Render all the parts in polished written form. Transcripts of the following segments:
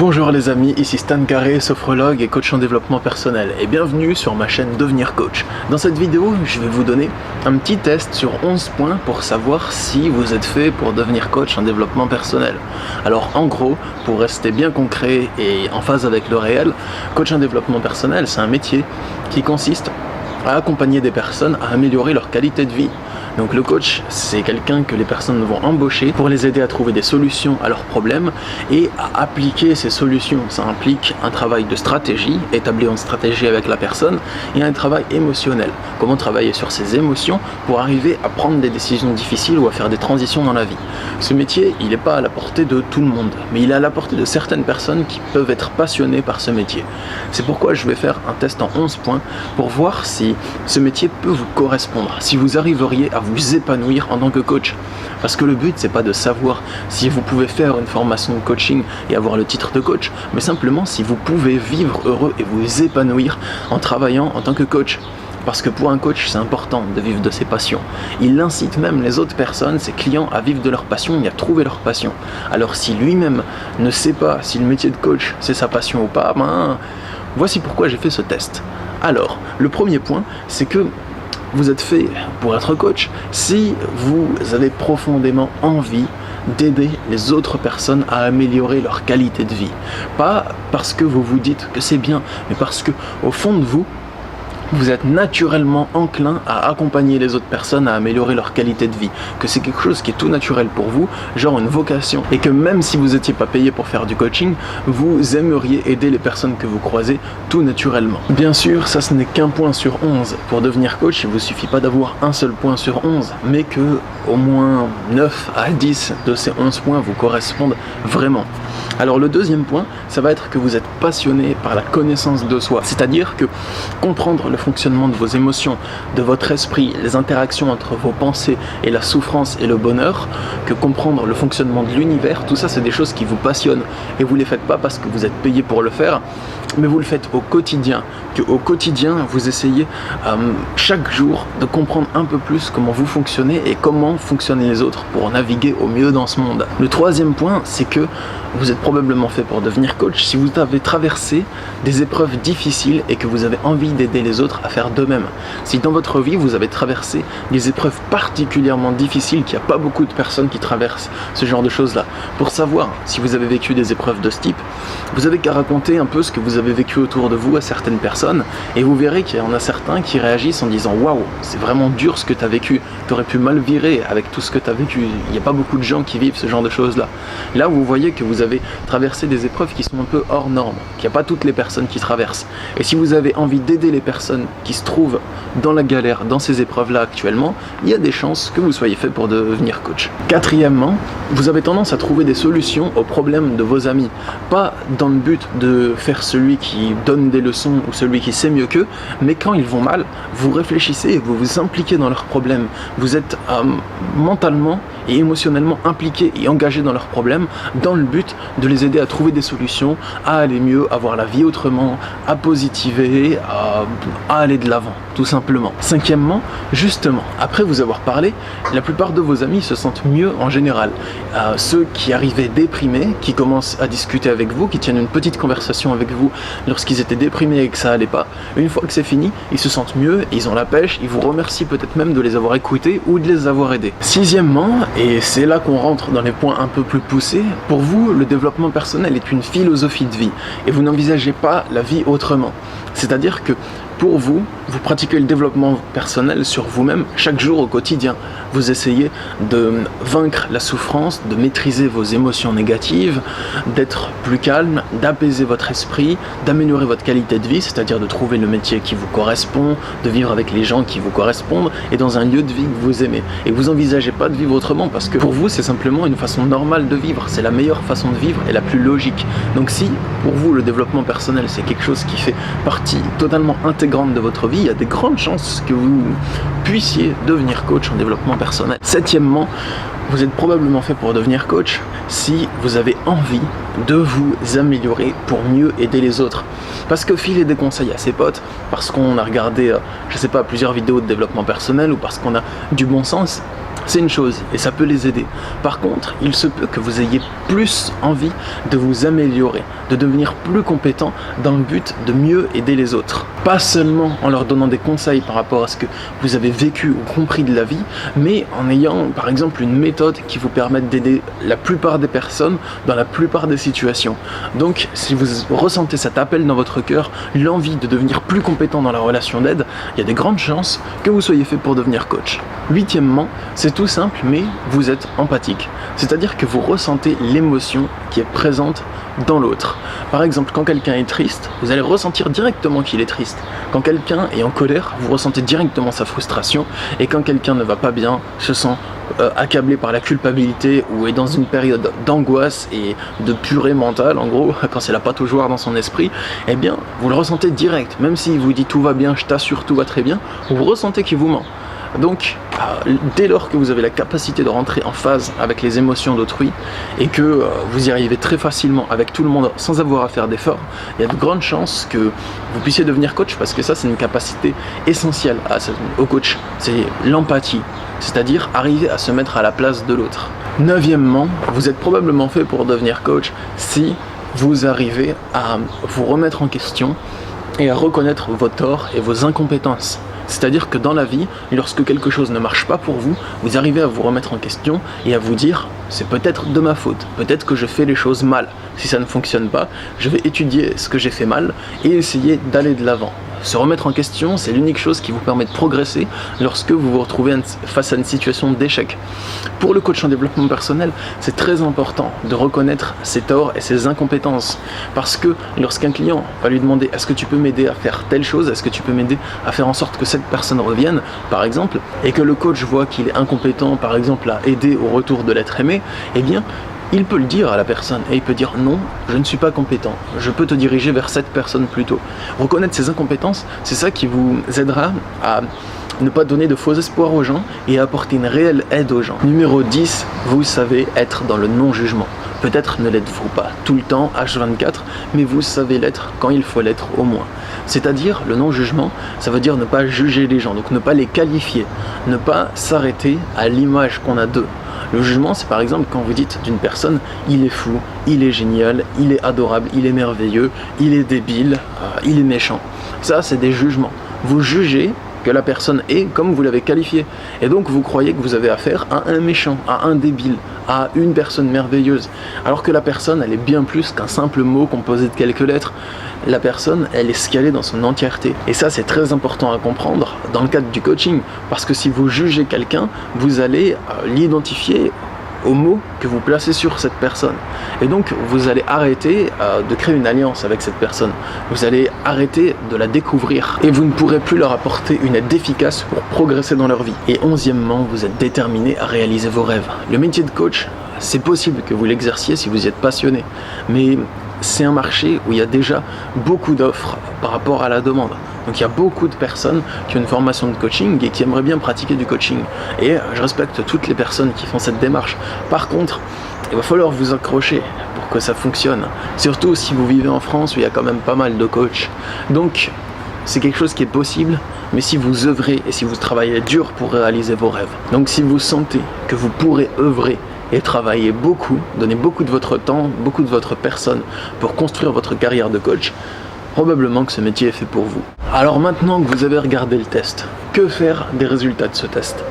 Bonjour les amis, ici Stan Carré, sophrologue et coach en développement personnel et bienvenue sur ma chaîne Devenir Coach. Dans cette vidéo, je vais vous donner un petit test sur 11 points pour savoir si vous êtes fait pour devenir coach en développement personnel. Alors en gros, pour rester bien concret et en phase avec le réel, coach en développement personnel, c'est un métier qui consiste à accompagner des personnes à améliorer leur qualité de vie. Donc le coach, c'est quelqu'un que les personnes vont embaucher pour les aider à trouver des solutions à leurs problèmes et à appliquer ces solutions. Ça implique un travail de stratégie, établir une stratégie avec la personne, et un travail émotionnel. Comment travailler sur ses émotions pour arriver à prendre des décisions difficiles ou à faire des transitions dans la vie. Ce métier, il n'est pas à la portée de tout le monde, mais il est à la portée de certaines personnes qui peuvent être passionnées par ce métier. C'est pourquoi je vais faire un test en 11 points pour voir si ce métier peut vous correspondre, si vous arriveriez à vous épanouir en tant que coach. Parce que le but, c'est pas de savoir si vous pouvez faire une formation de coaching et avoir le titre de coach, mais simplement si vous pouvez vivre heureux et vous épanouir en travaillant en tant que coach. Parce que pour un coach, c'est important de vivre de ses passions. Il incite même les autres personnes, ses clients, à vivre de leur passion et à trouver leur passion. Alors si lui-même ne sait pas si le métier de coach, c'est sa passion ou pas, voici pourquoi j'ai fait ce test. Alors, le premier point, c'est que vous êtes fait pour être coach si vous avez profondément envie d'aider les autres personnes à améliorer leur qualité de vie. Pas parce que vous vous dites que c'est bien, mais parce que au fond de vous, vous êtes naturellement enclin à accompagner les autres personnes à améliorer leur qualité de vie, que c'est quelque chose qui est tout naturel pour vous, genre une vocation, et que même si vous n'étiez pas payé pour faire du coaching, vous aimeriez aider les personnes que vous croisez tout naturellement. Bien sûr, ça ce n'est qu'un point sur 11. Pour devenir coach, il ne vous suffit pas d'avoir un seul point sur 11, mais que au moins 9 à 10 de ces 11 points vous correspondent vraiment. Alors le deuxième point, ça va être que vous êtes passionné par la connaissance de soi, c'est-à-dire que comprendre le fonctionnement de vos émotions, de votre esprit, les interactions entre vos pensées et la souffrance et le bonheur, que comprendre le fonctionnement de l'univers, tout ça c'est des choses qui vous passionnent et vous ne les faites pas parce que vous êtes payé pour le faire, mais vous le faites au quotidien, qu'au quotidien vous essayez chaque jour de comprendre un peu plus comment vous fonctionnez et comment fonctionnent les autres pour naviguer au mieux dans ce monde. Le troisième point, c'est que vous êtes probablement fait pour devenir coach si vous avez traversé des épreuves difficiles et que vous avez envie d'aider les autres à faire de même. Si dans votre vie vous avez traversé des épreuves particulièrement difficiles, qu'il n'y a pas beaucoup de personnes qui traversent ce genre de choses-là. Pour savoir si vous avez vécu des épreuves de ce type, vous avez qu'à raconter un peu ce que vous avez vécu autour de vous à certaines personnes et vous verrez qu'il y en a certains qui réagissent en disant « Waouh, c'est vraiment dur ce que tu as vécu, tu aurais pu mal virer avec tout ce que tu as vécu. » Il n'y a pas beaucoup de gens qui vivent ce genre de choses-là. Là, vous voyez que vous avez traversé des épreuves qui sont un peu hors normes, qu'il n'y a pas toutes les personnes qui traversent. Et si vous avez envie d'aider les personnes qui se trouvent dans la galère, dans ces épreuves-là actuellement, il y a des chances que vous soyez fait pour devenir coach. Quatrièmement, vous avez tendance à trouver des solutions aux problèmes de vos amis. Pas dans le but de faire celui qui donne des leçons ou celui qui sait mieux qu'eux, mais quand ils vont mal, vous réfléchissez, vous vous impliquez dans leurs problèmes. Vous êtes mentalement et émotionnellement impliqués et engagés dans leurs problèmes dans le but de les aider à trouver des solutions, à aller mieux, à voir la vie autrement, à positiver, à aller de l'avant, tout simplement. Cinquièmement, justement, après vous avoir parlé, la plupart de vos amis se sentent mieux en général. Ceux qui arrivaient déprimés, qui commencent à discuter avec vous, qui tiennent une petite conversation avec vous lorsqu'ils étaient déprimés et que ça allait pas, une fois que c'est fini, ils se sentent mieux, ils ont la pêche, ils vous remercient peut-être même de les avoir écoutés ou de les avoir aidés. Sixièmement, et c'est là qu'on rentre dans les points un peu plus poussés, pour vous, le développement personnel est une philosophie de vie et vous n'envisagez pas la vie autrement. C'est-à-dire que pour vous, vous pratiquez le développement personnel sur vous-même chaque jour au quotidien. Vous essayez de vaincre la souffrance, de maîtriser vos émotions négatives, d'être plus calme, d'apaiser votre esprit, d'améliorer votre qualité de vie, c'est-à-dire de trouver le métier qui vous correspond, de vivre avec les gens qui vous correspondent et dans un lieu de vie que vous aimez. Et vous n'envisagez pas de vivre autrement parce que pour vous, c'est simplement une façon normale de vivre. C'est la meilleure façon de vivre et la plus logique. Donc si pour vous, le développement personnel, c'est quelque chose qui fait partie totalement intégrante de votre vie, il y a des grandes chances que vous puissiez devenir coach en développement personnel. Septièmement, vous êtes probablement fait pour devenir coach si vous avez envie de vous améliorer pour mieux aider les autres. Parce que filer des conseils à ses potes, parce qu'on a regardé, je sais pas, plusieurs vidéos de développement personnel ou parce qu'on a du bon sens, c'est une chose et ça peut les aider. Par contre, il se peut que vous ayez plus envie de vous améliorer, de devenir plus compétent dans le but de mieux aider les autres. Pas seulement en leur donnant des conseils par rapport à ce que vous avez vécu ou compris de la vie, mais en ayant par exemple une méthode qui vous permette d'aider la plupart des personnes dans la plupart des situations. Donc si vous ressentez cet appel dans votre cœur, l'envie de devenir plus compétent dans la relation d'aide, il y a de grandes chances que vous soyez fait pour devenir coach. Huitièmement, c'est tout simple, mais vous êtes empathique. C'est-à-dire que vous ressentez l'émotion qui est présente dans l'autre. Par exemple, quand quelqu'un est triste, vous allez ressentir directement qu'il est triste. Quand quelqu'un est en colère, vous ressentez directement sa frustration. Et quand quelqu'un ne va pas bien, se sent accablé par la culpabilité ou est dans une période d'angoisse et de purée mentale, en gros, quand c'est la pâte aux joueurs dans son esprit, eh bien, vous le ressentez direct. Même s'il vous dit tout va bien, je t'assure, tout va très bien, vous ressentez qu'il vous ment. Donc, dès lors que vous avez la capacité de rentrer en phase avec les émotions d'autrui et que vous y arrivez très facilement avec tout le monde sans avoir à faire d'efforts, il y a de grandes chances que vous puissiez devenir coach, parce que ça, c'est une capacité essentielle au coach. C'est l'empathie, c'est-à-dire arriver à se mettre à la place de l'autre. Neuvièmement, vous êtes probablement fait pour devenir coach si vous arrivez à vous remettre en question et à reconnaître vos torts et vos incompétences. C'est-à-dire que dans la vie, lorsque quelque chose ne marche pas pour vous, vous arrivez à vous remettre en question et à vous dire « c'est peut-être de ma faute, peut-être que je fais les choses mal. Si ça ne fonctionne pas, je vais étudier ce que j'ai fait mal et essayer d'aller de l'avant ». Se remettre en question, c'est l'unique chose qui vous permet de progresser lorsque vous vous retrouvez face à une situation d'échec. Pour le coach en développement personnel, c'est très important de reconnaître ses torts et ses incompétences. Parce que lorsqu'un client va lui demander « est-ce que tu peux m'aider à faire telle chose ? Est-ce que tu peux m'aider à faire en sorte que cette personne revienne ?» par exemple, et que le coach voit qu'il est incompétent, par exemple, à aider au retour de l'être aimé, eh bien, il peut le dire à la personne et il peut dire non, je ne suis pas compétent, je peux te diriger vers cette personne plutôt. Reconnaître ses incompétences, c'est ça qui vous aidera à ne pas donner de faux espoirs aux gens et à apporter une réelle aide aux gens. Numéro 10, vous savez être dans le non-jugement. Peut-être ne l'êtes-vous pas tout le temps, H24, mais vous savez l'être quand il faut l'être au moins. C'est-à-dire, le non-jugement, ça veut dire ne pas juger les gens, donc ne pas les qualifier, ne pas s'arrêter à l'image qu'on a d'eux. Le jugement, c'est par exemple quand vous dites d'une personne « il est fou, il est génial, il est adorable, il est merveilleux, il est débile, il est méchant ». Ça, c'est des jugements. Vous jugez que la personne est comme vous l'avez qualifié. Et donc vous croyez que vous avez affaire à un méchant, à un débile, à une personne merveilleuse. Alors que la personne, elle est bien plus qu'un simple mot composé de quelques lettres. La personne, elle est scalée dans son entièreté. Et ça, c'est très important à comprendre dans le cadre du coaching. Parce que si vous jugez quelqu'un, vous allez l'identifier aux mots que vous placez sur cette personne. Et donc, vous allez arrêter de créer une alliance avec cette personne. Vous allez arrêter de la découvrir. Et vous ne pourrez plus leur apporter une aide efficace pour progresser dans leur vie. Et 11e, vous êtes déterminé à réaliser vos rêves. Le métier de coach, c'est possible que vous l'exerciez si vous y êtes passionné. Mais c'est un marché où il y a déjà beaucoup d'offres par rapport à la demande. Donc il y a beaucoup de personnes qui ont une formation de coaching et qui aimeraient bien pratiquer du coaching. Et je respecte toutes les personnes qui font cette démarche. Par contre, il va falloir vous accrocher pour que ça fonctionne. Surtout si vous vivez en France où il y a quand même pas mal de coachs. Donc c'est quelque chose qui est possible, mais si vous œuvrez et si vous travaillez dur pour réaliser vos rêves. Donc si vous sentez que vous pourrez œuvrer et travailler beaucoup, donner beaucoup de votre temps, beaucoup de votre personne pour construire votre carrière de coach, probablement que ce métier est fait pour vous. Alors maintenant que vous avez regardé le test, que faire des résultats de ce test ?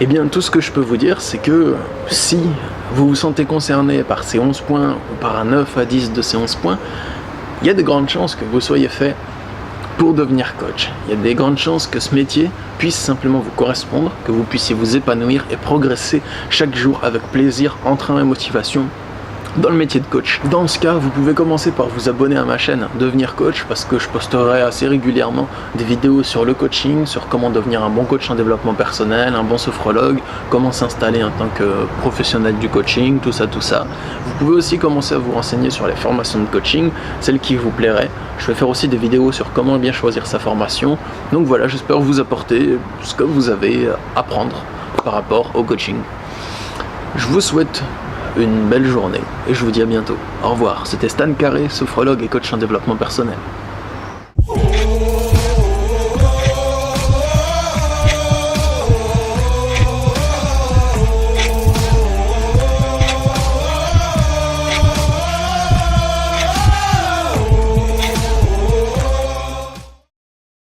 Eh bien, tout ce que je peux vous dire, c'est que si vous vous sentez concerné par ces 11 points ou par un 9 à 10 de ces 11 points, il y a de grandes chances que vous soyez fait pour devenir coach. Il y a des grandes chances que ce métier puisse simplement vous correspondre, que vous puissiez vous épanouir et progresser chaque jour avec plaisir, entrain et motivation dans le métier de coach. Dans ce cas, vous pouvez commencer par vous abonner à ma chaîne Devenir Coach, parce que je posterai assez régulièrement des vidéos sur le coaching, sur comment devenir un bon coach en développement personnel, un bon sophrologue, comment s'installer en tant que professionnel du coaching, tout ça. Vous pouvez aussi commencer à vous renseigner sur les formations de coaching, celles qui vous plairaient. Je vais faire aussi des vidéos sur comment bien choisir sa formation. Donc voilà, j'espère vous apporter ce que vous avez à apprendre par rapport au coaching. Je vous souhaite une belle journée et je vous dis à bientôt. Au revoir, c'était Stan Carré, sophrologue et coach en développement personnel.